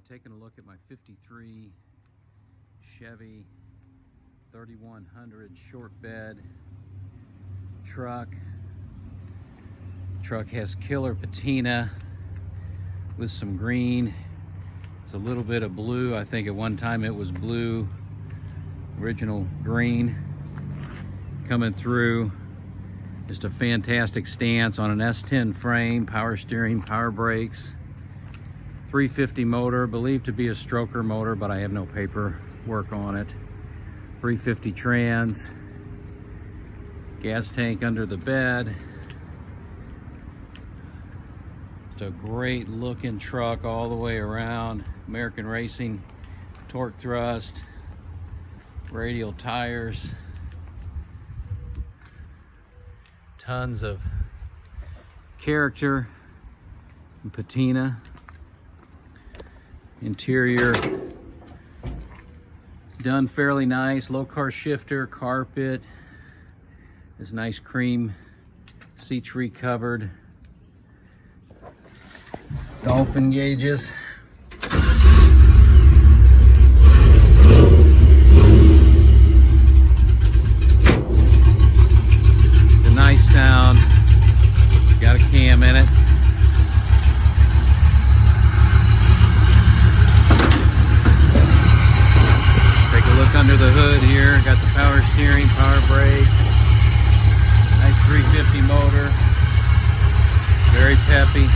taking a look at my 53 Chevy 3100 short bed truck. Truck has killer patina with some green. It's a little bit of blue. I think at one time it was blue, original green coming through. Just a fantastic stance on an S10 frame, power steering, power brakes, 350 motor, believed to be a stroker motor, but I have no paperwork on it. 350 trans, gas tank under the bed. It's a great looking truck all the way around. American Racing torque thrust, radial tires, tons of character and patina. Interior done fairly nice. Low car shifter, carpet. This nice cream seats recovered. Dolphin gauges. The nice sound. Got a cam in it. Take a look under the hood here. Got the power steering, power brakes. Nice 350 motor. Very peppy.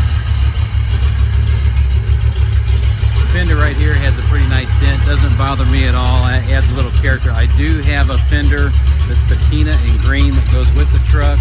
Fender right here has a pretty nice dent. Doesn't bother me at all. It adds a little character. I do have a fender that's patina and green that goes with the truck.